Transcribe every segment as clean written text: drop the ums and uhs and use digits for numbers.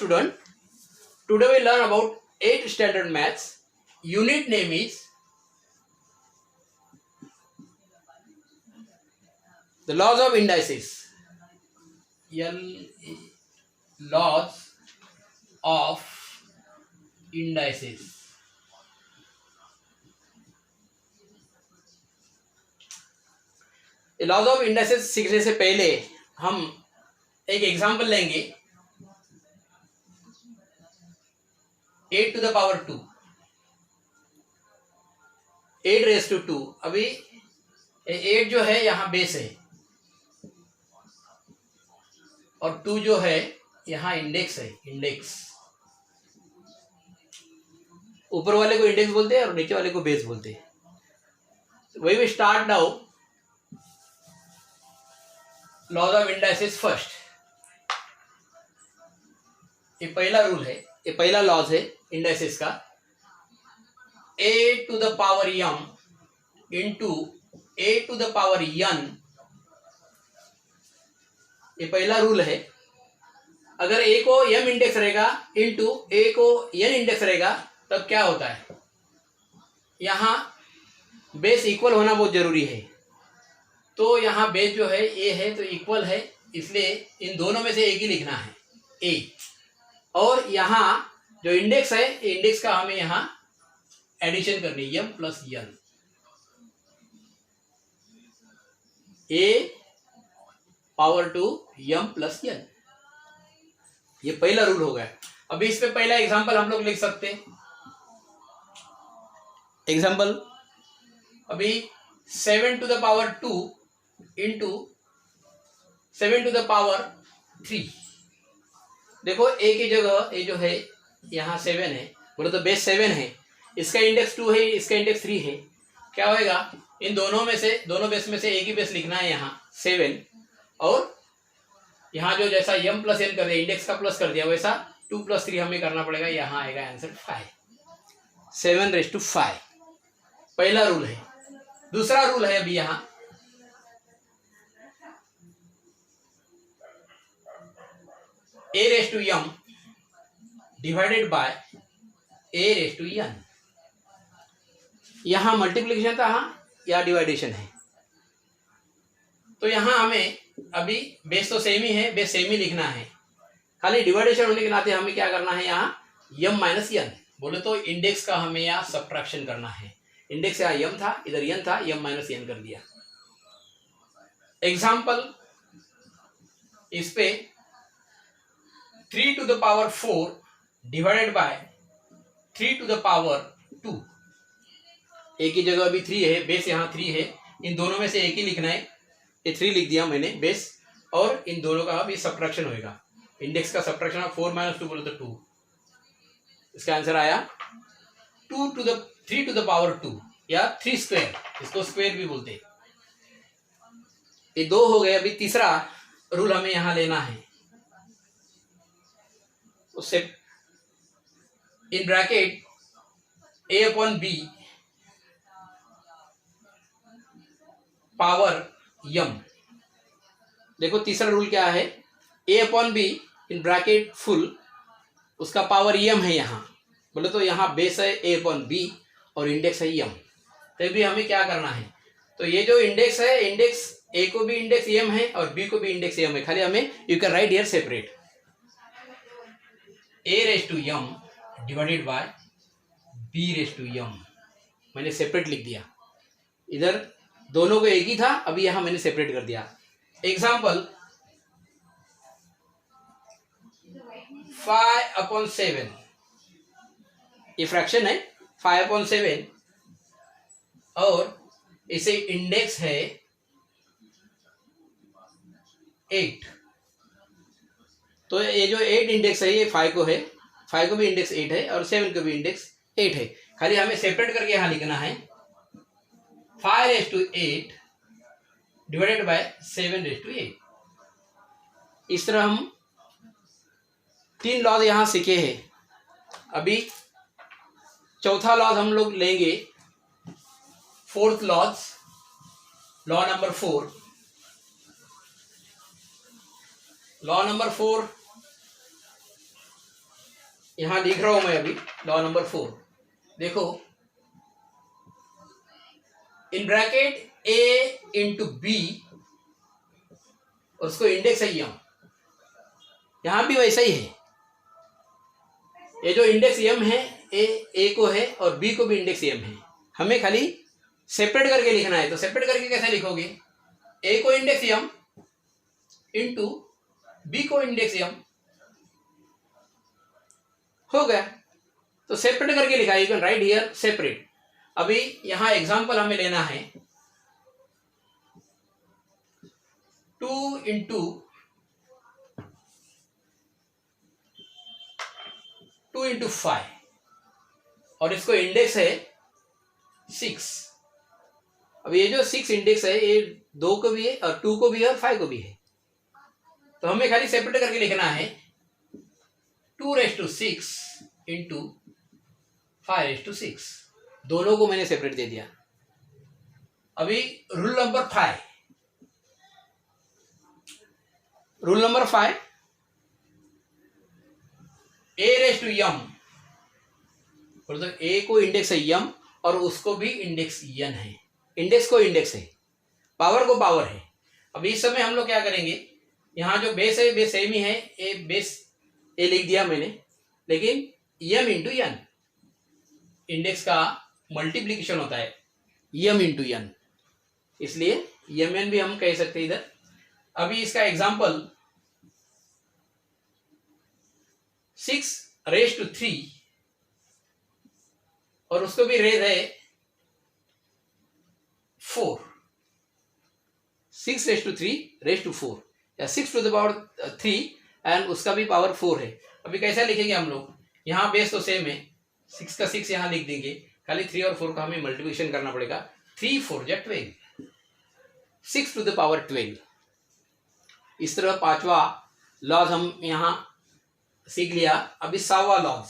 student. Today we learn about 8th standard maths. Unit name is the laws of indices. Laws of indices. Laws of indices सीखने से पहले हम एक example लेंगे 8 to the power 2, 8 raise to 2। अभी 8 जो है यहाँ बेस है और 2 जो है यहाँ इंडेक्स है। इंडेक्स ऊपर वाले को इंडेक्स बोलते हैं और नीचे वाले को बेस बोलते हैं। वही we start now laws of indices first. ये पहला रूल है, ये पहला लॉज है इंडाइसेस का। a to the power m into a to the power n, ये पहला रूल है। अगर a को m इंडेक्स रहेगा इंटू a को n इंडेक्स रहेगा तब क्या होता है, यहाँ बेस इक्वल होना बहुत जरूरी है। तो यहाँ बेस जो है a है तो इक्वल है, इसलिए इन दोनों में से एक ही लिखना है a। और यहाँ जो इंडेक्स है इंडेक्स का हमें यहाँ एडिशन करनी है m plus n, a power to m plus n। ये पहला रूल हो गया। अभी इस पे पहला एग्जांपल हम लोग लिख सकते हैं। एग्जांपल अभी 7 to the power 2 into 7 to the power 3। देखो a की जगह a जो है यहाँ 7 है, बोले तो बेस 7 है, इसका इंडेक्स 2 है, इसका इंडेक्स 3 है। क्या होएगा, इन दोनों में से, दोनों बेस में से एक ही बेस लिखना है यहाँ 7, और यहाँ जो जैसा m प्लस n कर दिया, इंडेक्स का प्लस कर दिया, वैसा 2 प्लस 3 हमें करना पड़ेगा। यहाँ आएगा आंसर 5, 7⁵5। पहला रूल है। दूसरा रूल है अभी यहाँ a raise to m divided by a raise to n। यहाँ मल्टीप्लिकेशन था या डिवाइडेशन है, तो यहाँ हमें अभी बेस तो सेम ही है, बेस सेम ही लिखना है। खाली डिवाइडेशन होने के नाते हमें क्या करना है, यहाँ m माइनस n, बोले तो इंडेक्स का हमें यहाँ सब्ट्रैक्शन करना है। इंडेक्स यहाँ m था, इधर n था, m माइनस n कर दिया। एग्जाम्पल इस पे 3 to the power 4 divided by 3 to the power 2। एक ही जगह अभी 3 है, बेस यहाँ 3 है, इन दोनों में से एक ही लिखना है। ये 3 लिख दिया मैंने बेस, और इन दोनों का अभी सब्ट्रैक्शन होएगा। इंडेक्स का सब्ट्रैक्शन 4 माइनस 2 बोले तो 2। इसका आंसर आया 3 टू द पावर 2 या 3 स्क्वायर, इसको स्क्वायर भी बोलते हैं। ये 2 हो गए। अभी तीसरा रूल हमें यहाँ लेना है। उससे in bracket a upon b power m। देखो तीसरा रूल क्या है, a upon b in bracket full, उसका पावर m है यहाँ, बोले तो यहाँ बेस है a अपॉन b और इंडेक्स है m। तो भी हमें क्या करना है, तो ये जो इंडेक्स है, इंडेक्स a को भी इंडेक्स m है और b को भी इंडेक्स m है। खाली हमें you can write here separate a raise to m divided by b raise to m। मैंने सेपरेट लिख दिया, इधर दोनों को एक ही था, अभी यहाँ मैंने सेपरेट कर दिया। एग्जाम्पल 5/7, ये फ्रैक्शन है 5/7 और इसे इंडेक्स है 8। तो ये जो 8 इंडेक्स है ये 5 को है, 5 को भी इंडेक्स 8 है और 7 को भी इंडेक्स 8 है। खाली हमें सेपरेट करके यहाँ लिखना है 5⁸8 डिवाइडेड बाय 7⁸8। इस तरह हम 3 लॉज यहाँ सीखे हैं। अभी चौथा लॉज हम लोग लेंगे, fourth laws, law number 4। Law number 4 यहां लिख रहा हूं मैं अभी लॉ नंबर 4। देखो, in bracket A into B और उसको इंडेक्स है यम, यहां भी वैसा ही है। ये जो इंडेक्स यम है ए को है और बी को भी इंडेक्स यम है। हमें खाली सेपरेट करके लिखना है। तो सेपरेट करके कैसे लिखोगे? ए को इंडेक्स यम इंटू बी को इंडेक्स यम, हो गया। तो सेपरेट करके लिखा, you can write here separate. अभी यहां एग्जांपल हमें लेना है 2 इंटू 5 और इसको इंडेक्स है 6। अब ये जो 6 इंडेक्स है ये 2 को भी है और 2 को भी है और 5 को भी है। तो हमें खाली सेपरेट करके लिखना है 2�6 इंटू 5�6। दोनों को मैंने सेपरेट दे दिया। अभी rule number 5, a raise to m, तो ए को इंडेक्स है यम और उसको भी इंडेक्स यन है। इंडेक्स को इंडेक्स है, पावर को पावर है। अब इस समय हम लोग क्या करेंगे, यहां जो बेस है बेस सेम ही है, ए बेस ए लिख दिया मैंने, लेकिन यम इंटू यन, इंडेक्स का मल्टीप्लीकेशन होता है यम इंटू यन, इसलिए यम एन भी हम कह सकते हैं इधर। अभी इसका एग्जांपल 6⁻³ और उसको भी रेज है 4, 6⁻³ या 6⁻³ एंड उसका भी पावर 4 है। अभी कैसा लिखेंगे हम लोग, यहाँ बेस तो सेम है, 6 का 6 यहाँ लिख देंगे, खाली 3 और 4 का हमें मल्टीप्लिकेशन करना पड़ेगा। 3 4 जा 12, 6⁻12। इस तरह पांचवा लॉज हम यहाँ सीख लिया। अभी सावा लॉज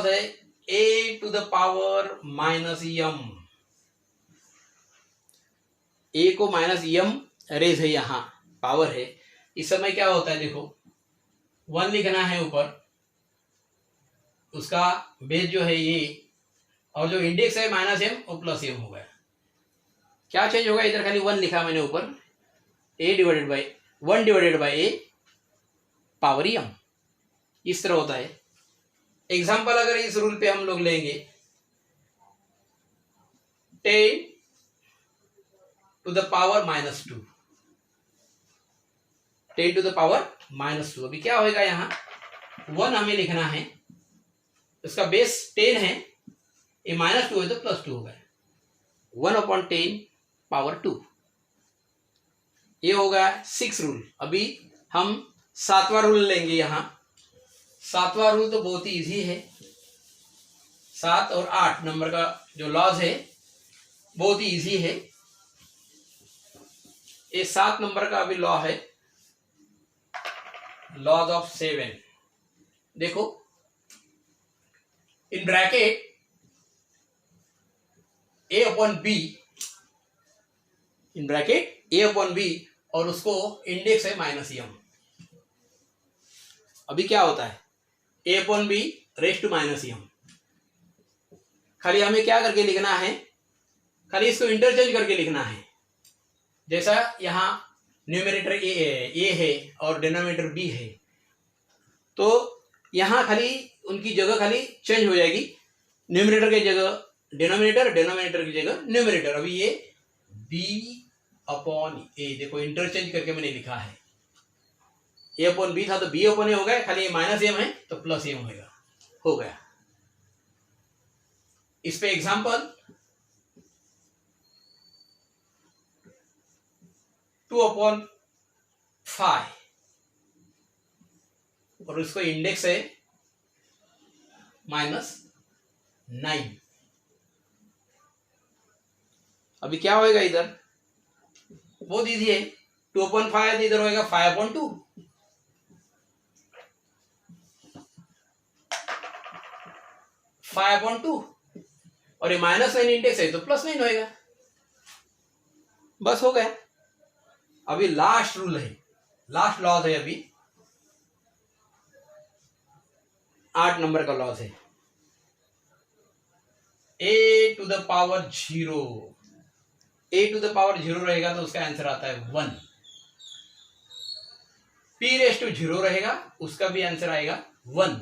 है a⁻−m। ए को -m रेज है, यहाँ पावर है। इस समय क्या होता है, देखो 1 लिखना है ऊपर, उसका बेस जो है ये, और जो इंडेक्स है -m और +m हो गया। क्या चेंज होगा, इधर खाली 1 लिखा मैंने ऊपर, a/1/a पावर m, इस तरह होता है। एग्जाम्पल अगर इस रूल पे हम लोग लेंगे 10⁻², 10⁻²। अभी क्या होगा, यहाँ 1 हमें लिखना है, उसका बेस 10 है, ये -2 है तो +2 होगा, 1/10⁻²। ये होगा 6 रूल। अभी हम 7वां रूल लेंगे। यहाँ 7वां रूल तो बहुत ही इजी है। 7 और 8 नंबर का जो लॉज है बहुत ही इजी है। ये 7 नंबर का अभी लॉ है, लॉज ऑफ 7। देखो, इन ब्रैकेट a/b और उसको इंडेक्स है -m। अभी क्या होता है, a/b⁻m। खाली हमें क्या करके लिखना है, खाली इसको इंटरचेंज करके लिखना है। जैसा यहाँ न्यूमरेटर ए है और डिनोमिनेटर बी है, तो यहाँ खाली उनकी जगह खाली चेंज हो जाएगी, न्यूमरेटर की जगह डिनोमिनेटर, डिनोमिनेटर की जगह न्यूमरेटर। अभी ये b/a, देखो इंटरचेंज करके मैंने लिखा है। a/b था तो b/a हो गया, खाली -m है तो +m होगा, हो गया। इस पे एग्जांपल 2/5 और उसको इंडेक्स है -9। अभी क्या होएगा, इधर बहुत इजी है, 2/5 इधर होएगा 5/2, 5/2 और ये -9 इंडेक्स है तो +9 होएगा, बस हो गया। अभी लास्ट रूल है, लास्ट लॉज है अभी 8 नंबर का लॉज है। a to the power 0, a to the power 0 रहेगा तो उसका आंसर आता है 1। p रेस टू 0 रहेगा, उसका भी आंसर आएगा 1।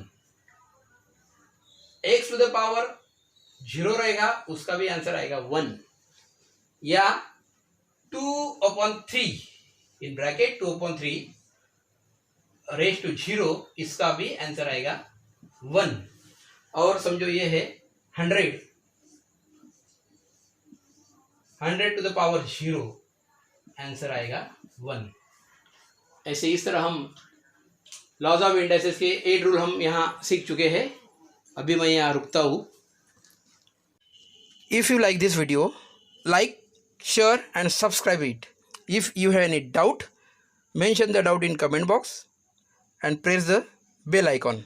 x टू द पावर 0 रहेगा, उसका भी आंसर आएगा 1। या 2/3 इन ब्रैकेट 2/3 रेस टू 0, इसका भी आंसर आएगा 1। और समझो ये है 100 टू द पावर 0, आंसर आएगा 1। ऐसे इस तरह हम लॉज ऑफ इंडाइसेस के 8 रूल हम यहाँ सीख चुके हैं। अभी मैं यहाँ रुकता हूँ। If you like this video, like, share and subscribe it. If you have any doubt, mention the doubt in comment box and press the bell icon.